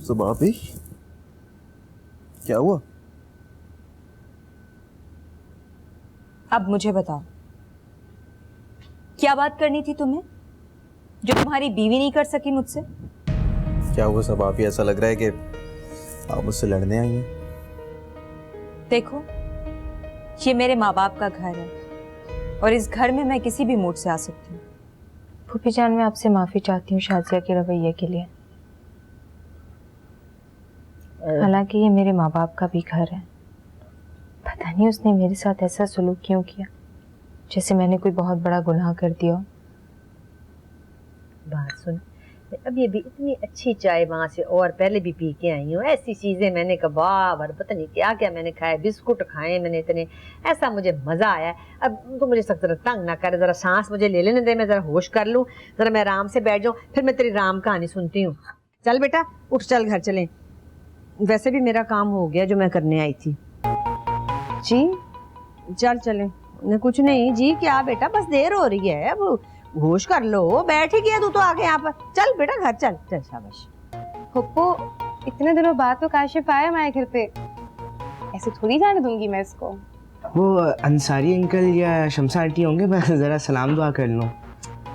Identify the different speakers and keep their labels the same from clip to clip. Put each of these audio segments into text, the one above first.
Speaker 1: सुबह भी क्या हुआ?
Speaker 2: अब मुझे बताओ, क्या बात करनी थी तुम्हें जो तुम्हारी बीवी नहीं कर सकी मुझसे?
Speaker 1: क्या हुआ सब? आप ही ऐसा लग रहा है कि आप मुझसे लड़ने आई हैं।
Speaker 2: देखो, ये मेरे माँ बाप का घर है और इस घर में मैं किसी भी मूड से आ सकती हूँ।
Speaker 3: फूफी जान, मैं आपसे माफी चाहती हूँ शाजिया के रवैये के लिए। हालांकि ये मेरे माँ बाप का भी घर है। पता नहीं उसने मेरे साथ ऐसा सलूक क्यों किया, जैसे मैंने कोई बहुत बड़ा गुनाह कर दिया।
Speaker 4: बात सुन, अब ये भी इतनी अच्छी चाय वहां से और पहले भी पी के आई हूँ। ऐसी चीजें मैंने कबाब और पता नहीं क्या क्या मैंने खाए, बिस्कुट खाए मैंने इतने, ऐसा मुझे मजा आया। अब तो मुझे सख्त जरा तंग ना करे, जरा सांस मुझे ले लेने दे, मैं जरा होश कर लूँ, जरा मैं आराम से बैठ जाऊँ, फिर मैं तेरी राम कहानी सुनती हूँ। चल बेटा उठ, चल घर चलें। वैसे भी मेरा काम हो गया जो मैं करने आई थी।
Speaker 3: जी
Speaker 4: चल चले। कुछ नहीं जी, क्या बेटा, बस देर हो रही है, अब होश कर लो, बैठ ही गया तू तो आगे यहाँ पर। चल बेटा घर चल, चल शाबाश।
Speaker 3: पप्पू, इतने दिनों बाद तो काशिफ आया हमारे घर पे, ऐसे थोड़ी जाने दूंगी मैं इसको।
Speaker 5: वो अंसारी अंकल या शमसा आंटी होंगे, मैं जरा सलाम दुआ कर लूं।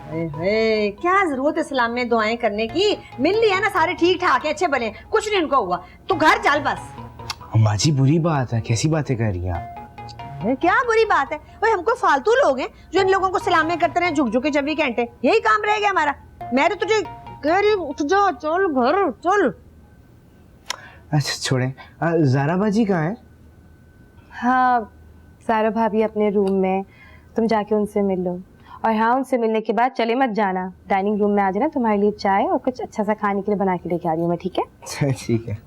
Speaker 4: क्या जरूरत है सलाम में दुआएं करने की? मिल लिया ना, सारे ठीक ठाक है, अच्छे बने, कुछ नहीं उनको हुआ, तू घर चल बस।
Speaker 5: अम्मा जी बुरी बात है, कैसी बातें कर रही हैं आप?
Speaker 4: क्या बुरी बात है? भाई हमको फालतू लोग हैं जो इन लोगों को सलामें करते रहे झुक झुक के 24 घंटे, यही काम रह गया हमारा। मैं तो तुझे कह रही हूं, उठ जा, चल घर चल।
Speaker 5: अच्छा छोड़े, ज़ारा बाजी कहाँ है?
Speaker 3: हाँ, ज़ारा भाभी अपने रूम में, तुम जाके उनसे मिल लो। और हाँ, उनसे मिलने के बाद चले मत जाना, डाइनिंग रूम में आ जाना, तुम्हारे लिए चाय और कुछ अच्छा सा खाने के लिए बना के लेके आ रही हूँ मैं, ठीक है?
Speaker 5: ठीक है।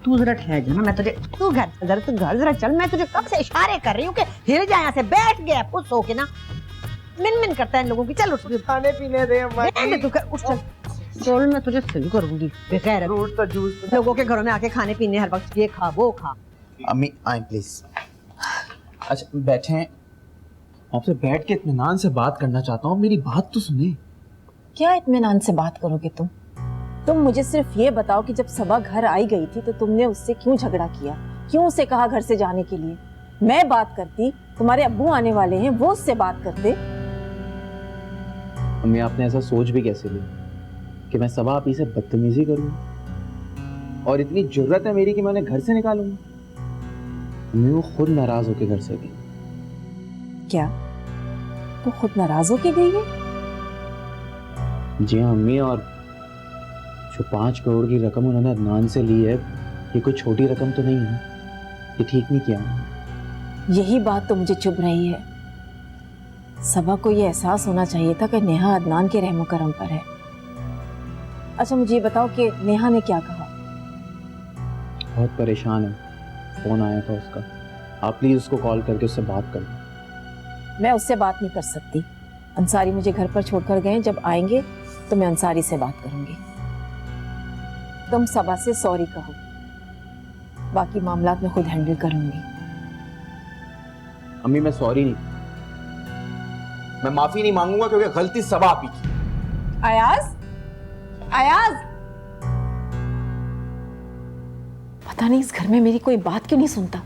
Speaker 4: तू जरा ठहर जा ना, मैं तुझे, तू घर जरा चल, मैं तुझे कब से इशारे कर रही हूँ कि हिल जा यहाँ से, बैठ गया पुस होके ना, मिन करता है इन लोगों की। चल उठ,
Speaker 5: खाने पीने दे अम्मा जी।
Speaker 4: तू उठ चल, चल मैं तुझे सही करूंगी बेखैर।
Speaker 5: फ्रूट का जूस
Speaker 4: लोगों के घरों में आके खाने पीने हर वक्त ये खा वो खा।
Speaker 1: अम्मी आए प्लीज। अच्छा बैठे हैं, आपसे बैठ के इत्मीनान से बात करना चाहता हूँ, मेरी बात तो सुने।
Speaker 2: क्या इत्मीनान से बात करोगे तुम मुझे सिर्फ ये बताओ कि जब सबा घर आई गई थी तो तुमने उससे क्यों झगड़ा किया, क्यों उसे कहा घर से जाने के लिए? मैं बात करती, तुम्हारे अब्बू आने वाले हैं, वो उससे बात करते।
Speaker 1: अम्मी आपने ऐसा सोच भी कैसे लिया कि मैं सबा आप ही से बदतमीजी करूँ, और इतनी जुर्रत है मेरी कि मैं उन्हें घर से निकालूंगा? अम्मी वो खुद नाराज होकर घर से गई।
Speaker 2: क्या वो खुद नाराज होके गई है?
Speaker 1: जी हाँ अम्मी, और जो 5 करोड़ की रकम उन्होंने अदनान से ली है, ये कोई छोटी रकम तो नहीं है, ये ठीक नहीं किया।
Speaker 2: यही बात तो मुझे चुभ रही है। सबा को ये एहसास होना चाहिए था कि नेहा अदनान के रहमो करम पर है। अच्छा मुझे ये बताओ कि नेहा ने क्या कहा?
Speaker 1: बहुत परेशान है, फोन आया था उसका, आप प्लीज उसको कॉल करके उससे बात कर लो।
Speaker 2: मैं उससे बात नहीं कर सकती, अंसारी मुझे घर पर छोड़कर गए, जब आएंगे तो मैं अंसारी से बात करूंगी। तुम सबा से सॉरी कहो, बाकी मामला मैं खुद हैंडल करूंगी।
Speaker 1: अम्मी मैं सॉरी नहीं, मैं माफी नहीं मांगूंगा क्योंकि गलती सबा आप ही की।
Speaker 2: अयाज, अयाज, पता नहीं इस घर में मेरी कोई बात क्यों नहीं सुनता।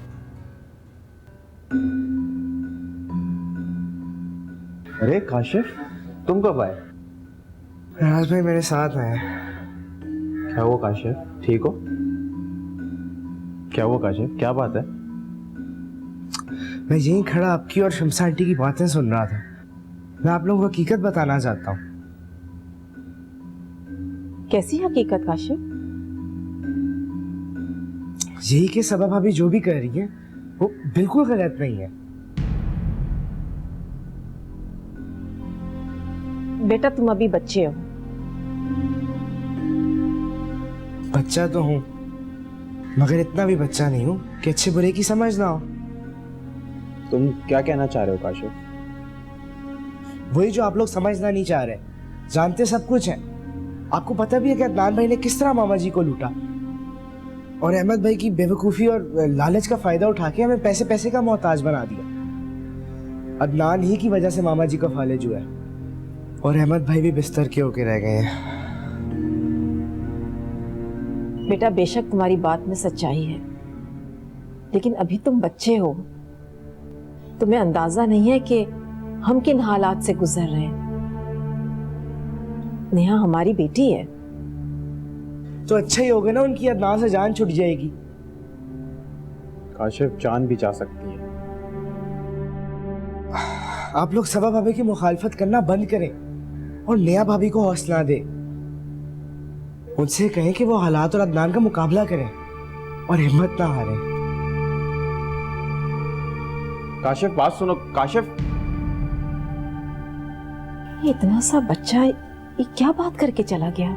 Speaker 1: अरे काशिफ, तुम कब आए?
Speaker 5: राज भाई मेरे साथ आए।
Speaker 1: क्या हुआ काशिफ, ठीक हो? क्या हुआ काशिफ, क्या बात है?
Speaker 5: मैं यहीं खड़ा आपकी और शमसा आंटी की बातें सुन रहा था। मैं आप लोगों को हकीकत बताना चाहता हूँ।
Speaker 2: कैसी हकीकत काशिफ?
Speaker 5: यही कि सबा भाभी जो भी कर रही है वो बिल्कुल गलत नहीं है।
Speaker 2: बेटा तुम अभी बच्चे हो।
Speaker 5: बच्चा तो हूँ, मगर इतना भी बच्चा नहीं हूँ कि अच्छे बुरे की समझ ना हो।
Speaker 1: तुम क्या कहना चाह रहे हो काशिफ?
Speaker 5: वही जो आप लोग समझना नहीं चाह रहे। जानते सब कुछ है, आपको पता भी है कि अदनान भाई ने किस तरह मामा जी को लूटा, और अहमद भाई की बेवकूफ़ी और लालच का फायदा उठा के हमें पैसे पैसे का मोहताज बना दिया। अदनान ही की वजह से मामा जी का फालेज हुआ है, और अहमद भाई भी बिस्तर के होके रह गए हैं।
Speaker 2: बेटा बेशक तुम्हारी बात में सच्चाई है, लेकिन अभी तुम बच्चे हो, तुम्हें अंदाजा नहीं है कि हम किन हालात से गुजर रहे हैं। नेहा हमारी बेटी है।
Speaker 5: तो अच्छा ही होगा ना, उनकी अदनान से जान छूट जाएगी।
Speaker 1: काशिफ जान भी जा सकती है।
Speaker 5: आप लोग सबा भाभी की मुखालफत करना बंद करें और नेहा भाभी को हौसला दें। उनसे कहें कि वो हालात और अदनान का मुकाबला करें और हिम्मत ना हारें।
Speaker 1: काशिफ बात सुनो। काशिफ,
Speaker 2: ये इतना सा बच्चा ये क्या बात करके चला गया?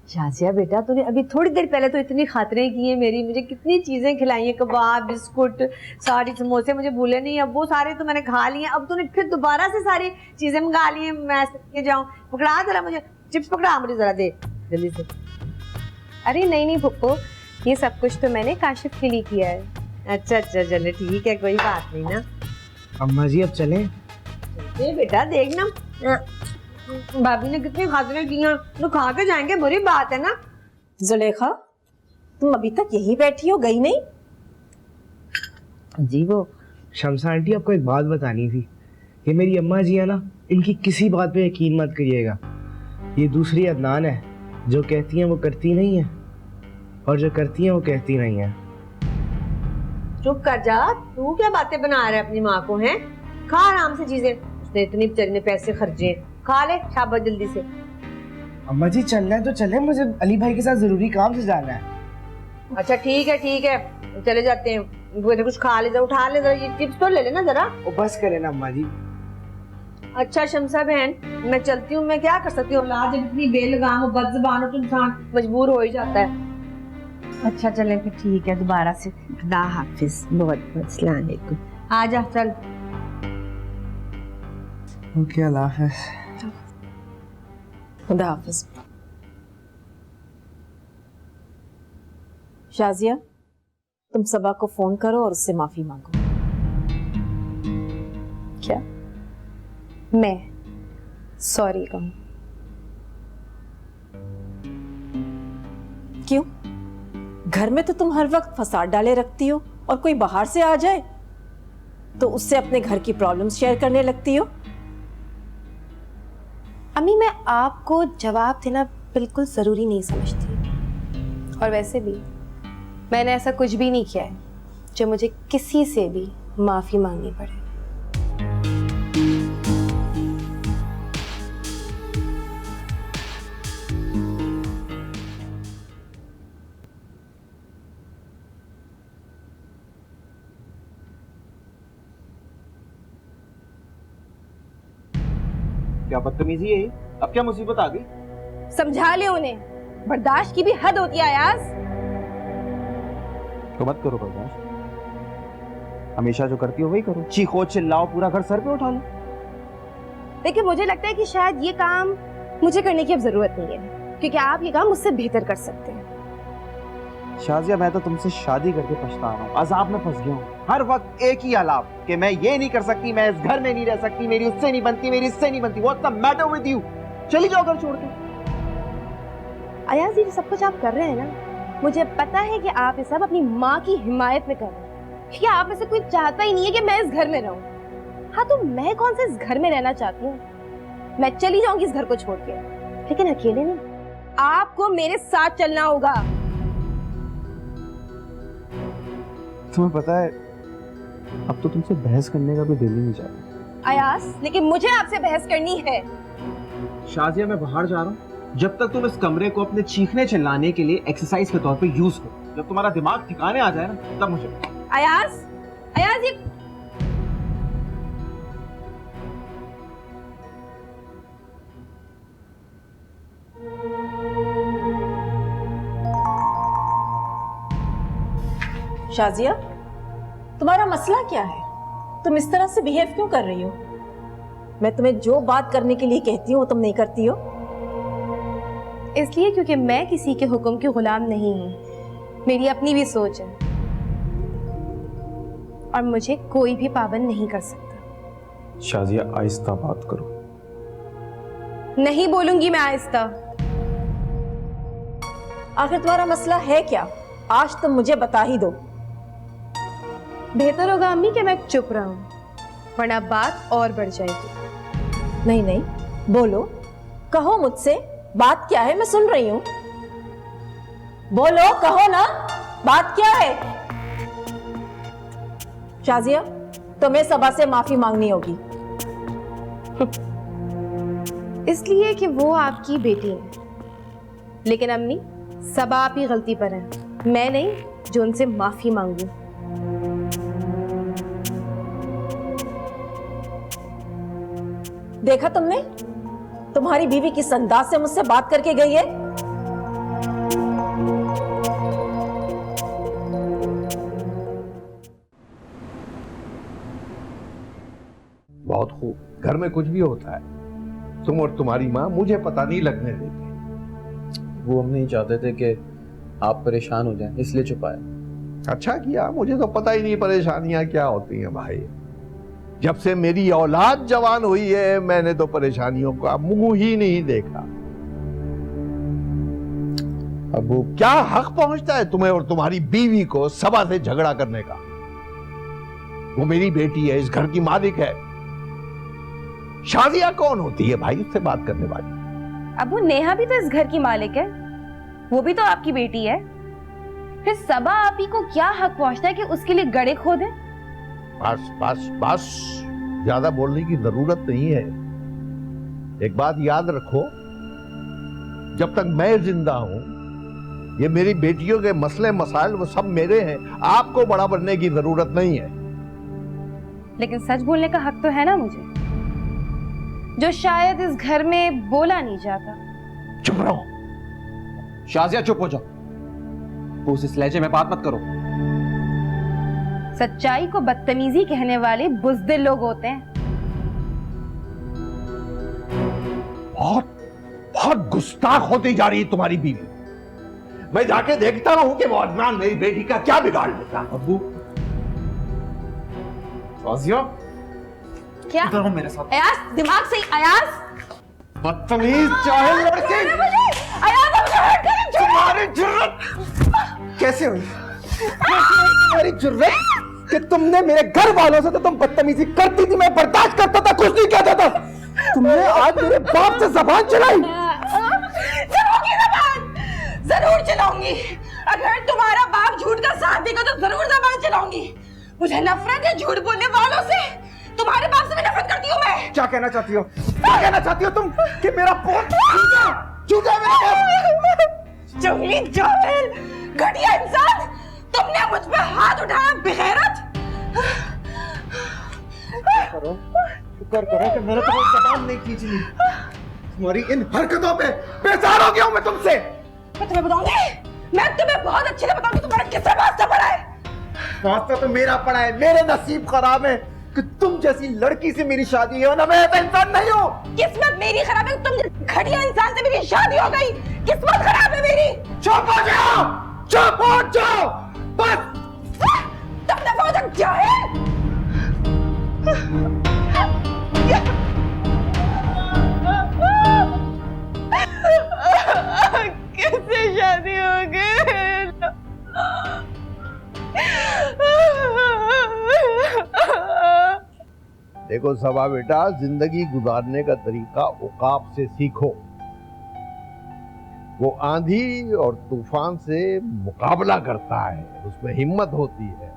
Speaker 4: शाजिया बेटा, तूने अभी थोड़ी देर पहले तो इतनी खातरें की हैं मेरी, मुझे कितनी चीजें खिलाई हैं, कबाब, बिस्कुट, सारी समोसे मुझे भूले नहीं, अब वो सारे तो मैंने खा लिए। अब तूने फिर दोबारा से सारी चीजें मंगा ली हैं, मैं के जाऊं? पकड़ा जरा मुझे, चिप्स पकड़ा मुझे जरा दे जल्दी से।
Speaker 3: अरे नहीं नहीं फुप्पो, ये सब कुछ तो मैंने काशिफ के लिए किया है।
Speaker 4: अच्छा अच्छा, चले ठीक है, कोई बात नहीं ना।
Speaker 5: अम्मा जी अब चलें?
Speaker 4: चलते बेटा, देखना भाभी ने कितनी खातरें की हैं, तो खा के जाएंगे, बुरी बात है ना।
Speaker 2: जुलेखा, तुम अभी तक यहीं बैठी हो, गई नहीं?
Speaker 5: जी वो शमसा आंटी, आपको एक बात बतानी थी। ये मेरी अम्मा जी है ना, इनकी किसी बात पे यकीन मत करिएगा। ये दूसरी अदनान है, जो कहती हैं वो करती नहीं है, और जो करती हैं वो कहती नहीं है।
Speaker 4: चुप कर जा, तू क्या बातें बना रहा है अपनी माँ को? हैं, खा आराम से चीजें, उसने इतनी बेचारी ने पैसे खर्चे, खा ले शाबाश जल्दी से।
Speaker 5: अम्मा जी चलना है तो चलें, मुझे अली भाई के साथ जरूरी काम से जाना है।
Speaker 4: अच्छा ठीक है, चले जाते हैं। वो तो कुछ खा ले, जरा उठा ले, जरा ये चिप्स तो ले लेना जरा।
Speaker 5: वो बस करें ना अम्मा जी।
Speaker 4: अच्छा शमसा बहन, मैं चलती हूँ, मैं क्या कर सकती हूँ, औलाद जब इतनी बेलगाम और बदज़बान हो तो इंसान मजबूर हो ही जाता है। अच्छा चले फिर ठीक है, दोबारा से खुदा हाफिज, बहुत बहुत अस्सलाम वालेकुम। आ जा चल।
Speaker 5: ओके, अल्लाह हाफिज।
Speaker 2: खुदा हाफिज। शाजिया, तुम सबा को फोन करो और उससे माफी मांगो।
Speaker 3: क्या? मैं सॉरी कहूँ?
Speaker 2: क्यों? घर में तो तुम हर वक्त फसाद डाले रखती हो, और कोई बाहर से आ जाए तो उससे अपने घर की प्रॉब्लम्स शेयर करने लगती हो।
Speaker 3: अम्मी, मैं आपको जवाब देना बिल्कुल ज़रूरी नहीं समझती, और वैसे भी मैंने ऐसा कुछ भी नहीं किया है जो मुझे किसी से भी माफ़ी मांगनी पड़े।
Speaker 1: क्या बदतमीजी है? अब क्या मुसीबत आ गई?
Speaker 3: समझा ले उन्हें, बर्दाश्त की भी हद होती है अयाज।
Speaker 1: तो मत करो बर्दाश्त, हमेशा जो करती हो वही करो। चीखो चिल्लाओ, पूरा घर सर पे उठा लो।
Speaker 3: लेकिन मुझे लगता है कि शायद ये काम मुझे करने की अब जरूरत नहीं है, क्योंकि आप ये काम मुझसे बेहतर कर सकते हैं।
Speaker 1: शाजिया, मैं तो तुमसे शादी करके पछता रहा हूँ, अजाब में फंस गया हूँ। हर वक्त एक ही आलाप कि मैं ये नहीं कर सकती, मैं इस घर में नहीं रह सकती, मेरी उससे नहीं बनती, मेरी इससे नहीं बनती। What's the matter with you? चली जाओ घर छोड़ के।
Speaker 3: अयाज, ये सब कुछ आप कर रहे हैं ना, मुझे पता है कि आप ये सब अपनी माँ की हिमायत में कर रहे हैं, कि आप में से कोई चाहता ही नहीं है कि मैं इस घर में रहूं। हाँ, तो मैं कौन से इस घर में रहना चाहती हूँ? मैं चली जाऊंगी इस घर को छोड़ के, लेकिन अकेले नहीं, आपको मेरे साथ चलना होगा।
Speaker 1: तुम्हें पता है, अब तो तुमसे बहस करने का भी दिल ही नहीं चाहता।
Speaker 3: अयाज, लेकिन मुझे आपसे बहस करनी है।
Speaker 1: शाजिया, मैं बाहर जा रहा हूँ, जब तक तुम इस कमरे को अपने चीखने चिल्लाने के लिए एक्सरसाइज के तौर पे यूज करो। जब तुम्हारा दिमाग ठिकाने आ जाए ना, तब मुझे।
Speaker 3: अयाज, अयाज, ये
Speaker 2: शाजिया, तुम्हारा मसला क्या है? तुम इस तरह से बिहेव क्यों कर रही हो? मैं तुम्हें जो बात करने के लिए कहती हूँ वो तुम नहीं करती हो।
Speaker 3: इसलिए क्योंकि मैं किसी के हुक्म की गुलाम नहीं हूँ, मेरी अपनी भी सोच है, और मुझे कोई भी पाबंद नहीं कर सकता।
Speaker 1: शाजिया, आहिस्ता बात करो।
Speaker 3: नहीं बोलूंगी मैं आहिस्ता।
Speaker 2: आखिर तुम्हारा मसला है क्या? आज तुम मुझे बता ही दो।
Speaker 3: बेहतर होगा अम्मी कि मैं चुप रहूं, वरना बात और बढ़ जाएगी।
Speaker 2: नहीं नहीं, बोलो, कहो मुझसे, बात क्या है? मैं सुन रही हूं। बोलो, कहो ना, बात क्या है? शाजिया, तुम्हें सबा से माफी मांगनी होगी।
Speaker 3: इसलिए कि वो आपकी बेटी है, लेकिन अम्मी सबा आप ही गलती पर है, मैं नहीं जो उनसे माफी मांगू।
Speaker 2: देखा तुमने, तुम्हारी बीवी किस अंदाज से मुझसे बात करके गई है।
Speaker 6: बहुत खूब, घर में कुछ भी होता है तुम और तुम्हारी माँ मुझे पता नहीं लगने देती।
Speaker 1: वो हम नहीं चाहते थे कि आप परेशान हो जाएं, इसलिए छुपाया।
Speaker 6: अच्छा किया, मुझे तो पता ही नहीं परेशानियां क्या होती हैं भाई। जब से मेरी औलाद जवान हुई है मैंने तो परेशानियों का मुंह ही नहीं देखा।
Speaker 1: अबू,
Speaker 6: क्या हक पहुंचता है तुम्हें और तुम्हारी बीवी को सबा से झगड़ा करने का? वो मेरी बेटी है, इस घर की मालिक है। शादिया कौन होती है भाई उससे बात करने वाली?
Speaker 3: अबू, नेहा भी तो इस घर की मालिक है, वो भी तो आपकी बेटी है। फिर सबा आप ही को क्या हक पहुंचता है कि उसके लिए गड़े खोदे?
Speaker 6: बस बस बस, ज्यादा बोलने की जरूरत नहीं है। एक बात याद रखो, जब तक मैं जिंदा हूं ये मेरी बेटियों के मसले मसाइल वो सब मेरे हैं, आपको बड़ा बनने की जरूरत नहीं है।
Speaker 3: लेकिन सच बोलने का हक तो है ना मुझे, जो शायद इस घर में बोला नहीं जाता।
Speaker 6: चुप रहो।
Speaker 1: शाजिया चुप हो जाओ, वो उस लहजे में बात मत करो।
Speaker 3: सच्चाई को बदतमीजी कहने वाले बुज़दिल लोग होते हैं।
Speaker 6: बहुत बहुत गुस्ताख होती जा रही है तुम्हारी बीवी। मैं जाके देखता हूं कि वो अदनान मेरी बेटी का क्या बिगाड़ देता है।
Speaker 1: अबू, शाजिया,
Speaker 3: क्या
Speaker 1: इधर हो मेरे साथ।
Speaker 3: अयाज, दिमाग से अयाज,
Speaker 1: बदतमीज चाहे लड़के, तुम्हारी जुर्रत कैसे हुई? तुम्हारी जुर्रत कि तुमने मेरे घर वालों से तो तुम बदतमीजी करती थी, मैं बर्दाश्त करता था, कुछ नहीं कहता था। तुमने आज मेरे बाप से जबान चलाई।
Speaker 2: चलाऊंगी जबान, जरूर चलाऊंगी। अगर तुम्हारा बाप झूठ का साथ देगा तो जरूर जबान चलाऊंगी। मुझे नफरत है झूठ बोलने वालों से। तुम्हारे बाप से भी नफरत करती हूँ मैं।
Speaker 1: क्या कहना चाहती हो? क्या कहना चाहती हो तुम कि मेरा पोत झूठा है मेरा बाप?
Speaker 2: चुगली जाहिल, घटिया इंसान, तुमने मुझ पे हाथ उठाया बेगैरत।
Speaker 1: करो, शुक्र करो कि मैंने तुम्हारी जबान नहीं खींची। तुम्हारी इन हरकतों पे बेजार हो गया हूं मैं तुमसे।
Speaker 2: मैं तुम्हें बताऊंगी, मैं तुम्हें बहुत अच्छे से बताऊंगी तुम्हारा किससे वास्ता पड़ा है।
Speaker 1: वास्ता तो मेरा पड़ा है, मेरे नसीब खराब है कि तुम जैसी लड़की से मेरी शादी है, ना मैं ऐसा इंसान नहीं हूँ।
Speaker 2: किस्मत मेरी खराब है, तुम घटिया इंसान से मेरी शादी हो गई। किस्मत खराब है मेरी।
Speaker 1: चुप हो जाओ, चुप हो जाओ, बस।
Speaker 2: तुमने बहुत जाहिल। कैसे शादी हो गई?
Speaker 6: देखो सबा बेटा, जिंदगी गुजारने का तरीका औकाफ से सीखो। वो आंधी और तूफान से मुकाबला करता है, उसमें हिम्मत होती है,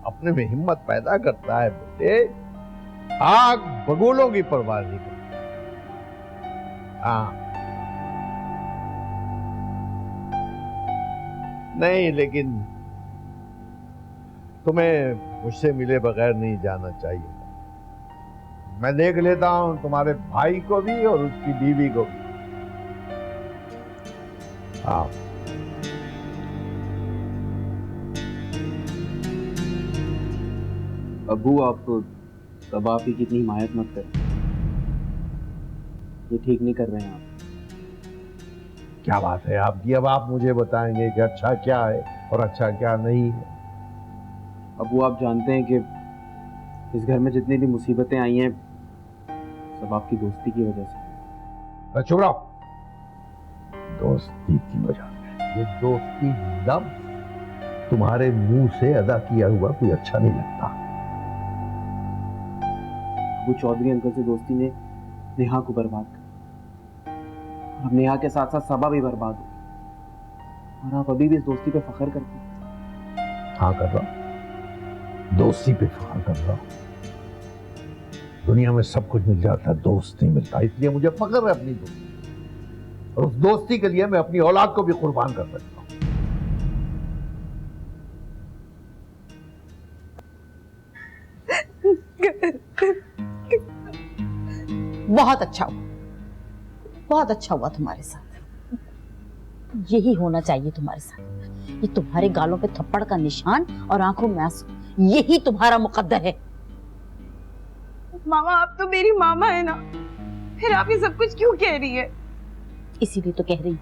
Speaker 6: अपने में हिम्मत पैदा करता है। बेटे, आग बगुलों की परवाह नहीं करती। हाँ, नहीं, लेकिन तुम्हें मुझसे मिले बगैर नहीं जाना चाहिए। मैं देख लेता हूं तुम्हारे भाई को भी और उसकी बीवी को भी। हाँ,
Speaker 7: अबू, आप सबा की कितनी हिमायत मत करें, ये ठीक नहीं कर रहे हैं आप।
Speaker 6: क्या बात है आपकी? अब आप मुझे बताएंगे कि अच्छा क्या है और अच्छा क्या नहीं है।
Speaker 7: अबू, आप जानते हैं कि इस घर में जितनी भी मुसीबतें आई हैं सब आपकी दोस्ती की वजह से।
Speaker 6: चुप रहो। दोस्ती की वजह से ये दोस्ती लफ्ज तुम्हारे मुंह से अदा किया हुआ कोई अच्छा नहीं लगता।
Speaker 7: वो चौधरी अंकल से दोस्ती ने नेहा को बर्बाद कर, अब नेहा के साथ साथ सबा भी बर्बाद हो, और आप अभी भी इस दोस्ती पे फख्र करते हैं।
Speaker 6: हाँ कर रहा हूं, दोस्ती पे फख्र कर रहा हूं। दुनिया में सब कुछ मिल जाता है, दोस्त नहीं मिलता, इसलिए मुझे फख्र है अपनी दोस्ती, और उस दोस्ती के लिए मैं अपनी औलाद को भी कुर्बान कर सकता हूं।
Speaker 2: बहुत अच्छा हुआ, बहुत अच्छा हुआ तुम्हारे साथ। यही होना चाहिए तुम्हारे साथ। ये तुम्हारे गालों पे थप्पड़ का निशान और आंखों में आंसू, यही तुम्हारा मुकद्दर है।
Speaker 3: मामा आप तो मेरी मामा है ना, फिर आप ये सब कुछ क्यों कह रही है?
Speaker 2: इसीलिए तो कह रही हूँ,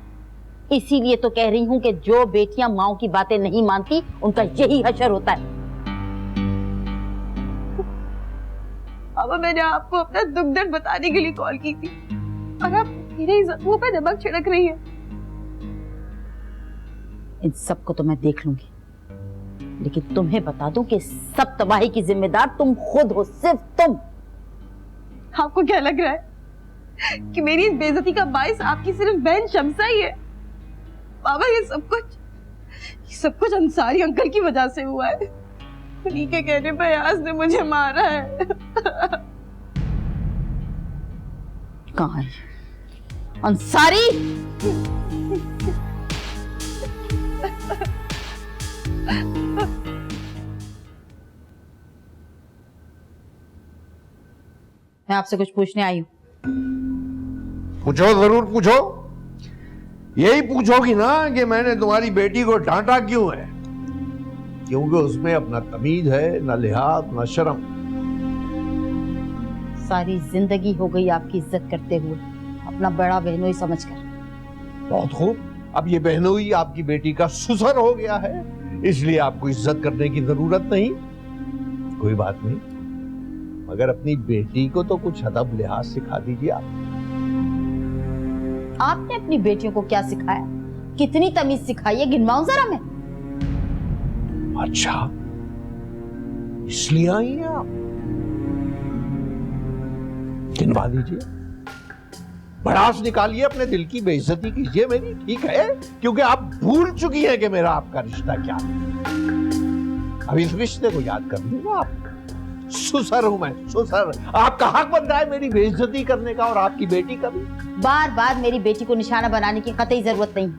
Speaker 2: इसीलिए तो कह रही हूँ कि जो बेटियां माओ की बातें नहीं मानती उनका यही हशर होता है।
Speaker 3: अब मैंने आपको अपना दुख दर्द बताने के लिए कॉल की थी और आप मेरे ही जख्मों पे नमक छिड़क रही है।
Speaker 2: इन सब को तो मैं देख लूंगी, लेकिन तुम्हें बता दूं कि सब तबाही की जिम्मेदार तुम खुद हो, सिर्फ तुम।
Speaker 3: आपको क्या लग रहा है कि मेरी इस बेइज्जती का बाइस आपकी सिर्फ बहन शम्सा ही है? बाबा ये सब कुछ अंसारी अंकल की वजह से हुआ है। उन्हीं के कहने पर यास ने मुझे मारा है।
Speaker 2: कहाँ है अंसारी? मैं आपसे कुछ पूछने आई हूँ।
Speaker 6: पूछो, जरूर पूछो। यही पूछोगी ना कि मैंने तुम्हारी बेटी को डांटा क्यों है? क्योंकि उसमें अपना तमीज है, ना लिहाज ना शर्म।
Speaker 2: सारी जिंदगी हो गई आपकी इज्जत करते हुए, अपना बड़ा बहनोई समझकर।
Speaker 6: बहुत खूब, अब ये बहनोई आपकी बेटी का सुसर हो गया है, इसलिए आपको इज्जत करने की जरूरत नहीं। कोई बात नहीं, मगर अपनी बेटी को तो कुछ अदब लिहाज सिखा दीजिए आप।
Speaker 2: आपने अपनी बेटियों को क्या सिखाया? कितनी तमीज सिखाई है, गिनवाऊं जरा मैं।
Speaker 6: अच्छा, इसलिए आई हैं आप? गिनवा दीजिए, भड़ास निकालिए, अपने दिल की बेइज्जती कीजिए मेरी, ठीक है? क्योंकि आप भूल चुकी हैं कि मेरा आपका रिश्ता क्या है। अब इस रिश्ते को याद कर लीजिए आप। सुसर हूं मैं, सुसर। आपका हक बनता है मेरी बेइज्जती करने का, और आपकी बेटी का भी।
Speaker 2: बार बार मेरी बेटी को निशाना बनाने की कतई जरूरत नहीं।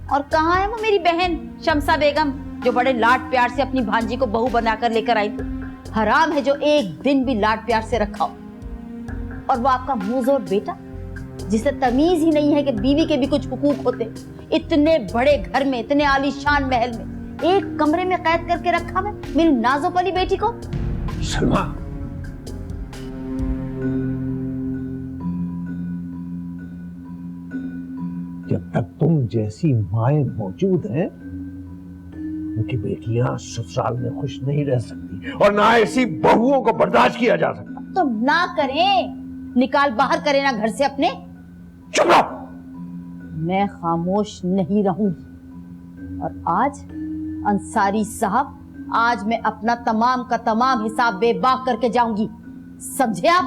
Speaker 2: और कहाँ है वो मेरी बहन शम्सा बेगम, जो बड़े लाड प्यार से अपनी भांजी को बहू बनाकर लेकर आई थी? हराम है जो एक दिन भी लाड प्यार से रखा हो। और वो आपका मुंहजोर बेटा, जिसे तमीज ही नहीं है कि बीवी के भी कुछ हुकूक होते। इतने बड़े घर में, इतने आलीशान महल में, एक कमरे में कैद करके रखा मैं मेरी नाजुक वाली बेटी को।
Speaker 6: सलमा, जब तक तुम जैसी माएं मौजूद हैं, उनकी बेटियां ससुराल में खुश नहीं रह सकती, और ना ऐसी बहुओं को बर्दाश्त किया जा सकता।
Speaker 2: तो ना करें, निकाल बाहर करें ना घर से अपने।
Speaker 6: चुप रहो।
Speaker 2: मैं खामोश नहीं रहूंगी। और आज अंसारी साहब, आज मैं अपना तमाम का तमाम हिसाब बेबाक करके जाऊंगी, समझे आप?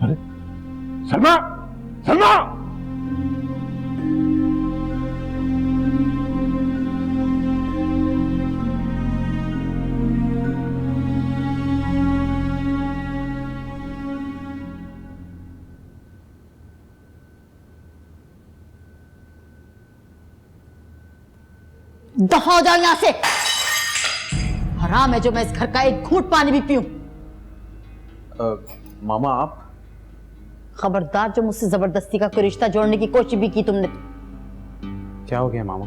Speaker 6: अरे सलमा, सलमा!
Speaker 2: दफा हो जाओ यहां से। हराम है जो मैं इस घर का एक घूंट पानी भी पीऊं।
Speaker 7: मामा आप?
Speaker 2: खबरदार, जो मुझसे जबरदस्ती का कोई रिश्ता जोड़ने की कोशिश भी की तुमने।
Speaker 7: क्या हो गया मामा?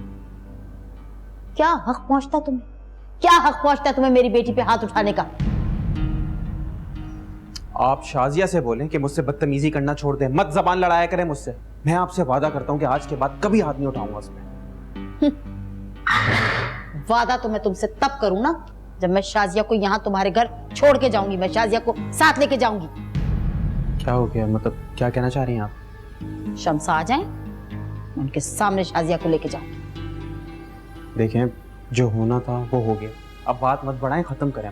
Speaker 2: क्या हक पहुंचता तुम्हें? क्या हक पहुंचता तुम्हें मेरी बेटी पे हाथ उठाने का?
Speaker 7: आप शाजिया से बोलें कि मुझसे बदतमीजी करना छोड़ दें, मत जबान लड़ाया करें मुझसे। मैं आपसे वादा करता हूं कि आज के बाद कभी हाथ नहीं उठाऊंगा उस पे।
Speaker 2: वादा तो मैं तुमसे तब करूं ना, जब मैं शाजिया को यहां तुम्हारे घर छोड़ के जाऊंगी। मैं शाजिया को साथ लेके जाऊंगी।
Speaker 7: क्या हो गया, मतलब क्या कहना चाह रही हैं आप?
Speaker 8: शम्सा आ जाएं, मैं उनके सामने शाजिया को लेके जाऊं।
Speaker 7: देखें, जो होना था वो हो गया, अब बात मत बढ़ाएं, खत्म करें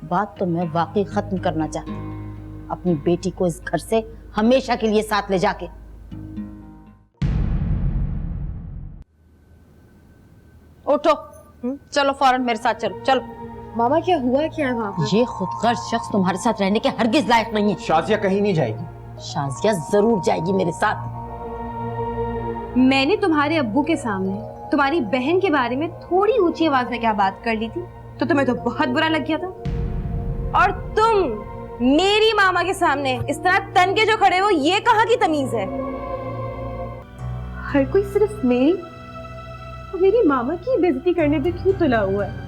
Speaker 8: बात तो मैं वाकई खत्म करना चाहती हूँ, अपनी बेटी को इस घर से हमेशा के लिए साथ ले जाके। उठो, चलो फौरन मेरे साथ चलो, चलो।
Speaker 3: मामा क्या हुआ क्या है वहाँ पर?
Speaker 8: ये खुदगर्ज शख्स तुम्हारे साथ रहने के हरगिज लायक नहीं है।
Speaker 1: शाजिया कहीं नहीं जाएगी।
Speaker 8: शाजिया जरूर जाएगी मेरे साथ।
Speaker 3: मैंने तुम्हारे अब्बू के सामने तुम्हारी बहन के बारे में थोड़ी ऊंची आवाज में क्या बात कर ली थी, तो तुम्हें तो बहुत बुरा लग गया था। और तुम मेरी मामा के सामने इस तरह तन के जो खड़े हो, ये कहाँ की तमीज है? हर कोई सिर्फ मेरी और मेरी मामा की बेइज्जती करने पे क्यों तुला हुआ है?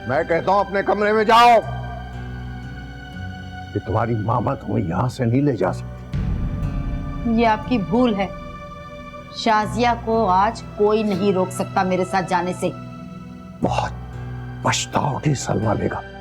Speaker 6: मैं कहता हूं अपने कमरे में जाओ, कि तुम्हारी मामा तुम्हें यहां से नहीं ले जा सकती।
Speaker 8: ये आपकी भूल है। शाजिया को आज कोई नहीं रोक सकता मेरे साथ जाने से।
Speaker 6: बहुत पछताओगी सलमा बेगम।